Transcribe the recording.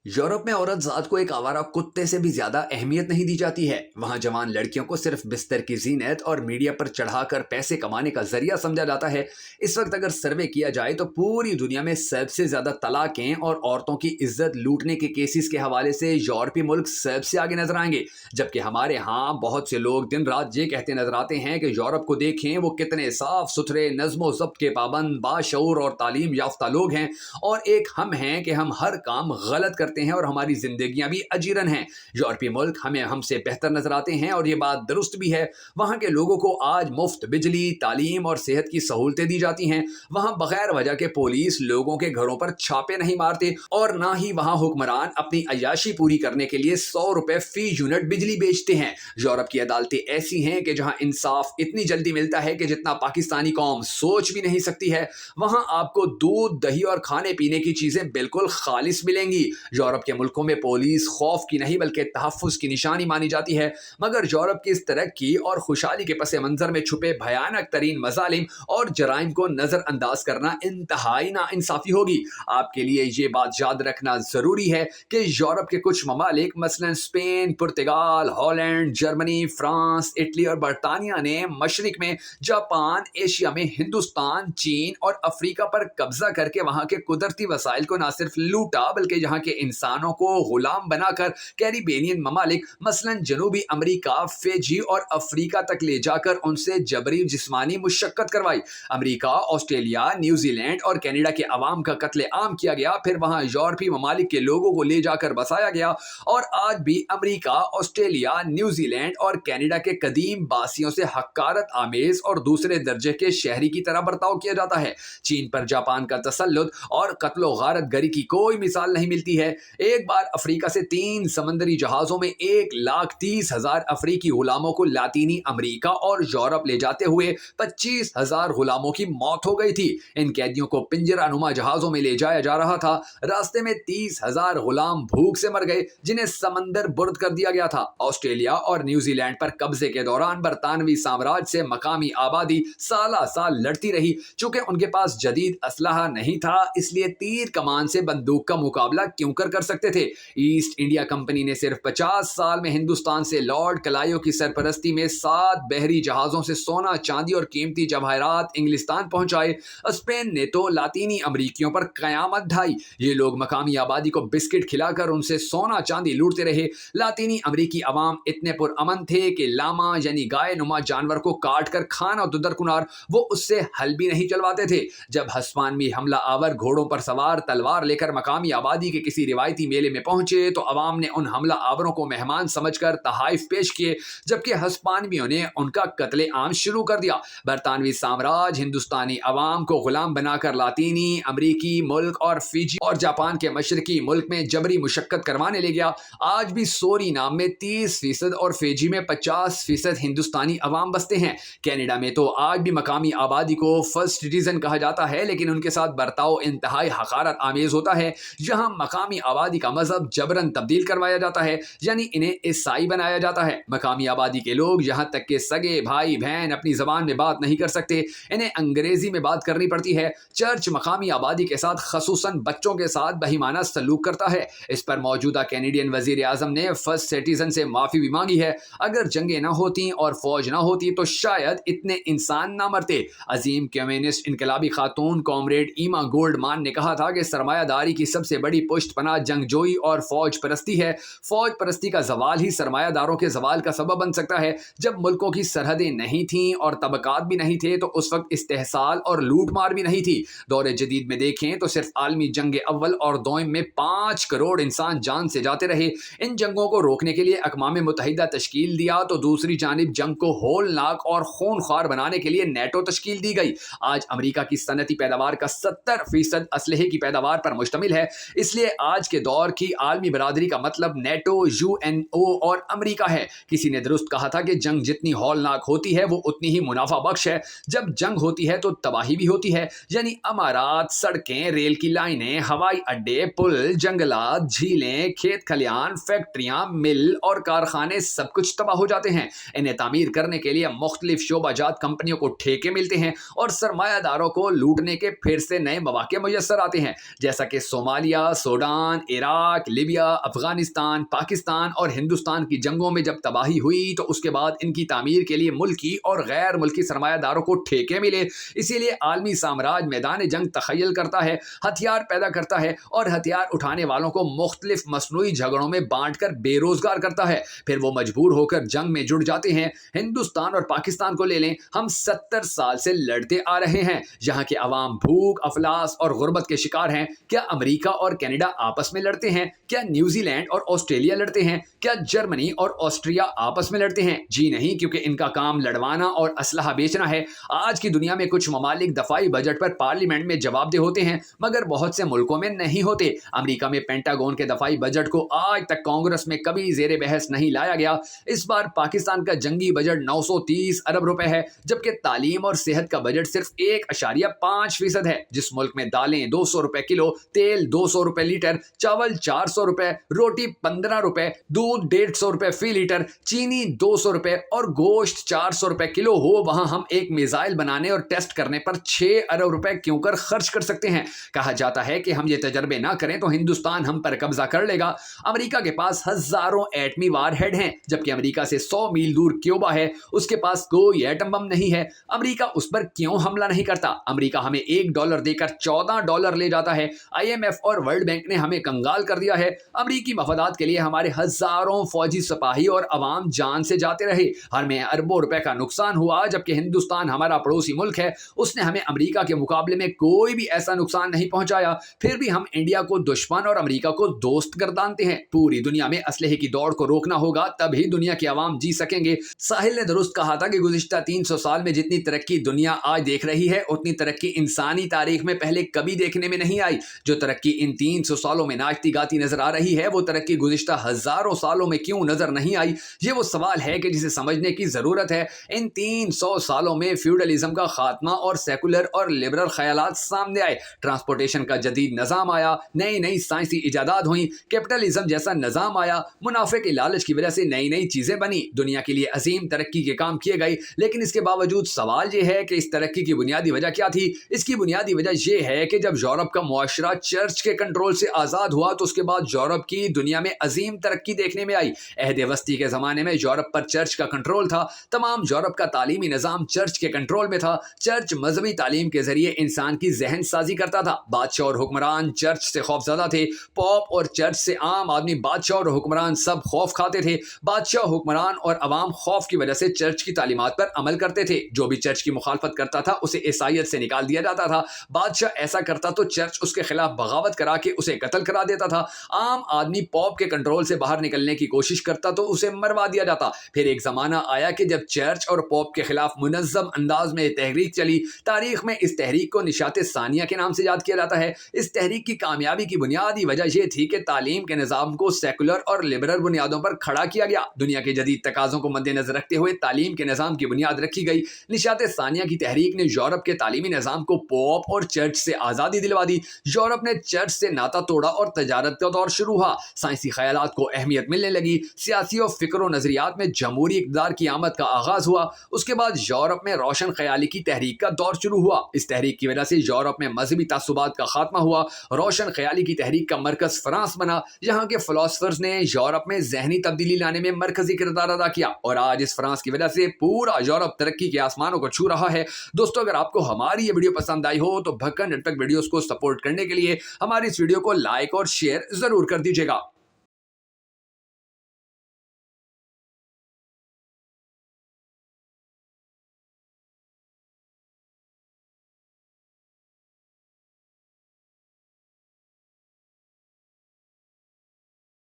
Europe में औरत ज़ात को एक आवारा कुत्ते से भी ज्यादा अहमियत नहीं दी जाती है। वहाँ जवान लड़कियों को सिर्फ बिस्तर की जीनत और मीडिया पर चढ़ाकर पैसे कमाने का जरिया समझा जाता है। इस वक्त अगर सर्वे किया जाए तो पूरी दुनिया में सबसे ज्यादा तलाकें और औरतों की इज्जत लूटने के केसेस के हवाले से यूरोपीय मुल्क सबसे आगे नजर आएंगे। जबकि हमारे यहाँ बहुत से लोग दिन रात ये कहते नजर आते हैं कि यूरोप को देखें, वो कितने साफ सुथरे, नज्मो ज़ब्त के पाबंद, बाशऊर और तालीम याफ्ता लोग हैं, और एक हम हैं कि हम हर काम गलत करते हैं और हमारी जिंदगियां भी अजीरन हैं। यूरोपीय मुल्क हमें हमसे बेहतर नजर आते हैं और ये बात दुरुस्त भी है। वहां के लोगों को आज मुफ्त बिजली, तालीम और सेहत की सहूलतें दी जाती हैं। वहां बगैर वजह के पुलिस लोगों के घरों पर छापे नहीं मारते, और ना ही वहां हुक्मरान अपनी अय्याशी पूरी करने के लिए 100 रुपए फी यूनिट बिजली बेचते हैं। यूरोप की अदालतें ऐसी हैं कि जहां इंसाफ इतनी जल्दी मिलता है कि जितना पाकिस्तानी कौम सोच भी नहीं सकती है। वहां आपको दूध, दही और खाने पीने की चीजें बिल्कुल खालिस मिलेंगी। यूरोप के मुल्कों में पुलिस खौफ की नहीं बल्कि तहफ्फुज की निशानी मानी जाती है। मगर यूरोप की इस तरक्की और खुशहाली के पस मंजर में छुपे भयानक तरीन मजालिम और जराइम को नजरअंदाज करना इंतहाई नाइंसाफी होगी। आपके लिए ये बात याद रखना जरूरी है कि यूरोप के कुछ ममालिक मसलन स्पेन, पुर्तगाल, हॉलैंड, जर्मनी, फ्रांस, इटली और बरतानिया ने मशरिक में जापान, एशिया में हिंदुस्तान, चीन और अफ्रीका पर कब्जा करके वहां के कुदरती वसाइल को न सिर्फ लूटा बल्कि यहाँ के इंसानों को गुलाम बनाकर कैरिबियन ममालिक मसलन जनूबी अमेरिका, फिजी और अफ्रीका तक ले जाकर उनसे जबरी जिस्मानी मुशक्कत करवाई। अमेरिका, ऑस्ट्रेलिया, न्यूजीलैंड और कनाडा के अवाम का कत्ले आम किया गया, फिर वहां यूरोपीय ममालिक के लोगों को ले जाकर बसाया गया, और आज भी अमेरिका, ऑस्ट्रेलिया, न्यूजीलैंड और कनाडा के कदीम बासियों से हकारत आमेज और दूसरे दर्जे के शहरी की तरह बर्ताव किया जाता है। चीन पर जापान का तसल्लुत और कत्लो गारत गरी की कोई मिसाल नहीं मिलती है। एक बार अफ्रीका से 3 समंदरी जहाजों में 1,30,000 अफ्रीकी गुलामों को लातीनी अमेरिका और यूरोप ले जाते हुए 25,000 गुलामों की मौत हो गई थी। इन कैदियों को पिंजरानुमा जहाजों में ले जाया जा रहा था। रास्ते में 30,000 गुलाम भूख से मर गए, जिन्हें समंदर बुर्द कर दिया गया था। ऑस्ट्रेलिया और न्यूजीलैंड पर कब्जे के दौरान बरतानवी साम्राज्य से मकामी आबादी साला साल लड़ती रही। चूंकि उनके पास जदीद असलहा नहीं था, इसलिए तीर कमान से बंदूक का मुकाबला क्यों कर सकते थे। ईस्ट इंडिया कंपनी ने सिर्फ 50 साल में हिंदुस्तान से लॉर्ड कलायो की सरपरस्ती में 7 बहरी जहाजों से सोना, चांदी और कीमती जवाहरात इंग्लिस्तान पहुंचाए। स्पेन ने तो लातीनी अमरीकियों पर कयामत ढाई। ये लोग मकामी आबादी को बिस्किट खिलाकर उनसे सोना चांदी लूटते रहे। लातीनी अमरीकी अवाम इतने पुरअमन थे कि लामा यानी गाय नुमा जानवर को काट कर खाना तो दरकुनार, वो उससे हल भी नहीं चलवाते थे। जब हस्पानवी हमला आवर घोड़ों पर सवार तलवार लेकर मकामी आबादी के किसी रिवायती मेले में पहुंचे तो अवाम ने उन हमला आवरों को मेहमान समझकर तहाइफ पेश किए, जबकि हस्पानवियों ने उनका कत्ले आम शुरू कर दिया। बरतानवी साम्राज्य हिंदुस्तानी अवाम को गुलाम बनाकर लातीनी अमरीकी मुल्क और फिजी और जापान के मशरकी मुल्क में जबरी मुशक्कत करवाने ले गया। आज भी सोरी नाम में 30% और फिजी में 50% हिंदुस्तानी अवाम बसते हैं। कनाडा में तो आज भी मकामी आबादी को फर्स्ट सिटीजन कहा जाता है, लेकिन उनके साथ बर्ताव इंतहाई हकारत आमेज होता है। जहां मकामी आबादी का मजहब जबरन तब्दील करवाया जाता है, यानी इन्हें ईसाई बनाया जाता है। मकामी आबादी के लोग यहां तक के सगे भाई बहन अपनी जबान में बात नहीं कर सकते, इन्हें अंग्रेजी में बात करनी पड़ती है। चर्च मकामी आबादी के साथ खसूसन बच्चों के साथ बेईमाना सलूक करता है। इस पर मौजूदा कैनेडियन वजीर आजम ने फर्स्ट सिटीजन से माफी भी मांगी है। अगर जंगें ना होती और फौज ना होती तो शायद इतने इंसान ना मरते। अजीम कम्युनिस्ट इनकलाबी खातून कॉमरेड ईमा गोल्डमान ने कहा था कि सरमायादारी की सबसे बड़ी पुष्ट पनाह जंगजोई और फौज परस्ती है। फौज परस्ती का जवाल ही सरमायादारों के जवाल का सबब बन सकता है। जब मुल्कों की सरहदें नहीं थीं और तबकात भी नहीं थे तो उस वक्त इस्तेहसाल और लूट मार भी नहीं थी। दौरे जदीद में देखें तो सिर्फ आलमी जंग अव्वल और दोइम में 5 करोड़ इंसान जान से जाते रहे। इन जंगों को रोकने के लिए अक़वाम मुत्तहिदा तश्कील दिया तो दूसरी जानिब जंग को होलनाक और खूनख्वार बनाने के लिए नेटो तश्कील दी गई। आज अमेरिका की सनती पैदावार का 70% असलहे की पैदावार पर मुश्तमिल है। इसलिए आज के दौर की आलमी बरादरी का मतलब नेटो, यूएनओ और अमेरिका है। किसी ने दुरुस्त कहा था कि जंग जितनी हौलनाक होती है वो उतनी ही मुनाफा बख्श है। जब जंग होती है तो तबाही भी होती है, यानी अमारात, सड़कें, रेल की लाइनें, हवाई अड्डे, पुल, जंगलात, झीलें, खेत खलियान, फैक्ट्रियां, मिल और कारखाने सब कुछ तबाह हो जाते हैं। इन्हें तामीर करने के लिए मुख्तलिफ शोबाजात कंपनियों को ठेके मिलते हैं और सरमायादारों को लूटने के फिर से नए मौके मुयस्सर आते हैं, जैसा कि Somalia, Sudan, Iran, Iraq, Libya, Afghanistan, Pakistan اور ہندوستان کی جنگوں میں جب تباہی ہوئی تو اس کے بعد ان کی تعمیر کے لیے ملکی اور غیر ملکی سرمایہ داروں کو ٹھیکے ملے. اسی لیے عالمی سامراج میدان جنگ تخیل کرتا ہے، ہتھیار پیدا کرتا ہے اور ہتھیار اٹھانے والوں کو مختلف مصنوعی جھگڑوں میں بانٹ کر بے روزگار کرتا ہے. پھر وہ مجبور ہو کر جنگ میں جڑ جاتے ہیں. ہندوستان اور پاکستان کو لے لیں، ہم 70 سال سے لڑتے آ رہے ہیں. یہاں کے عوام بھوک، افلاس اور غربت کے شکار ہیں. کیا امریکہ اور کینیڈا آپس میں لڑتے ہیں؟ کیا نیوزی لینڈ اور آسٹریلیا لڑتے ہیں؟ کیا جرمنی اور آسٹریا آپس میں لڑتے ہیں؟ جی نہیں، کیونکہ ان کا کام لڑوانا اور اسلحہ بیچنا ہے. آج کی دنیا میں کچھ ممالک دفاعی بجٹ پر پارلیمنٹ میں جواب دہ ہوتے ہیں، مگر بہت سے ملکوں میں نہیں ہوتے. امریکہ میں پینٹاگون کے دفاعی بجٹ کو آج تک کانگریس میں کبھی زیر بحث نہیں لایا گیا. اس بار پاکستان کا جنگی بجٹ 930 ارب روپے ہے، جبکہ تعلیم اور صحت کا بجٹ صرف 1.5% ہے. جس ملک میں دالیں 200 روپے کلو، تیل 200 روپے لیٹر، چاول 400 روپے، روٹی 15 روپے، دودھ 150 روپے فی لیٹر، چینی 200 روپے اور گوشت 400 روپے کلو ہو، وہاں ہم ایک میزائل بنانے اور ٹیسٹ کرنے پر 6 ارب روپے کیوں کر خرچ کر سکتے ہیں؟ کہا جاتا ہے کہ ہم یہ تجربے نہ کریں تو ہندوستان ہم پر قبضہ کر لے گا. امریکہ کے پاس ہزاروں ایٹمی وار ہیڈ ہیں، جبکہ امریکہ سے 100 میل دور کیوبا ہے، اس کے پاس کوئی ایٹم بم نہیں ہے. امریکہ اس پر کیوں حملہ نہیں کرتا؟ امریکہ ہمیں $1 دے کر $14 لے جاتا ہے. IMF اور ورلڈ بینک نے ہمیں کنگال کر دیا ہے. امریکی مفادات کے لیے ہمارے ہزاروں فوجی سپاہی اور عوام جان سے جاتے رہے. ہمیں اربوں روپے کا نقصان ہوا، جبکہ ہندوستان ہمارا پڑوسی ملک ہے، اس نے ہمیں امریکہ کے مقابلے میں کوئی بھی ایسا نقصان نہیں پہنچایا. پھر بھی ہم انڈیا کو دشمن اور امریکہ کو دوست گردانتے ہیں. پوری دنیا میں اسلحے کی دوڑ کو روکنا ہوگا، تبھی دنیا کے عوام جی سکیں گے. ساحل نے درست کہا تھا کہ گزشتہ 300 سال میں جتنی ترقی دنیا آج دیکھ رہی ہے، اتنی ترقی انسانی تاریخ میں پہلے کبھی دیکھنے میں نہیں آئی. جو ترقی ان 300 سالوں میں ناچتی گاتی نظر آ رہی ہے، وہ ترقی گزشتہ ہزاروں سالوں میں کیوں نظر نہیں آئی؟ یہ وہ سوال ہے کہ جسے سمجھنے کی ضرورت ہے. ان 300 سالوں میں فیوڈلزم کا خاتمہ اور سیکولر اور لبرل خیالات سامنے آئے. ٹرانسپورٹیشن کا جدید نظام آیا، نئی سائنسی ایجادات ہوئیں، کیپٹلزم جیسا نظام آیا، منافع کے لالچ کی وجہ سے نئی چیزیں بنی. دنیا کے لیے عظیم ترقی کے کام کیے گئے، لیکن اس کے باوجود سوال یہ ہے کہ اس ترقی کی بنیادی وجہ کیا تھی؟ اس کی بنیادی وجہ یہ ہے کہ جب یورپ کا معاشرہ چرچ کے کنٹرول سے آزاد ہوا تو اس کے بعد یورپ کی دنیا میں عظیم ترقی دیکھنے میں آئی. عہد وسطی کے زمانے میں یورپ پر چرچ کا کنٹرول تھا. تمام یورپ کا تعلیمی نظام چرچ کے کنٹرول میں تھا. چرچ مذہبی تعلیم کے ذریعے انسان کی ذہن سازی کرتا تھا. بادشاہ اور حکمران چرچ سے خوف زدہ تھے. پوپ اور چرچ سے عام آدمی، بادشاہ اور حکمران سب خوف کھاتے تھے. بادشاہ، حکمران اور عوام خوف کی وجہ سے چرچ کی تعلیمات پر عمل کرتے تھے. جو بھی چرچ کی مخالفت کرتا تھا اسے عیسائیت سے نکال دیا جاتا تھا. بادشاہ ایسا کرتا تو چرچ اس کے خلاف بغاوت کرا کے اسے قتل کرا دیتا تھا. عام آدمی پوپ کے کنٹرول سے باہر نکلنے کی کوشش کرتا تو اسے مروا دیا جاتا. پھر ایک زمانہ آیا کہ جب چرچ اور پوپ کے خلاف منظم انداز میں تحریک چلی. تاریخ میں اس تحریک کو نشاط ثانیہ کے نام سے یاد کیا جاتا ہے. اس تحریک کی کامیابی کی بنیادی وجہ یہ تھی کہ تعلیم کے نظام کو سیکولر اور لبرل بنیادوں پر کھڑا کیا گیا. دنیا کے جدید تقاضوں کو مد نظر رکھتے ہوئے تعلیم کے نظام کی بنیاد رکھی گئی. نشاط ثانیہ کی تحریک نے یورپ کے تعلیمی نظام کو پوپ اور چرچ سے آزادی دلوا دی. یورپ نے چرچ سے ناطا توڑا اور تجارت کا دور شروع ہوا. سائنسی خیالات کو اہمیت ملنے لگی. سیاسی اور فکر و نظریات میں جمہوری اقتدار کی آمد کا آغاز ہوا. اس کے بعد یورپ میں روشن خیالی کی تحریک کا دور شروع ہوا. اس تحریک کی وجہ سے یورپ میں مذہبی تعصبات کا خاتمہ ہوا. روشن خیالی کی تحریک کا مرکز فرانس بنا. یہاں کے فلاسفرز نے یورپ میں ذہنی تبدیلی لانے میں مرکزی کردار ادا کیا، اور آج اس فرانس کی وجہ سے پورا یورپ ترقی کے آسمانوں کو چھو رہا ہے. دوستو، اگر آپ کو ہماری یہ ویڈیو پسند آئی ہو تو بھکن نیٹ ورک ویڈیوز کو سپورٹ کرنے کے لیے ہماری اس ویڈیو کو لائک اور شیئر ضرور کر دیجیے گا.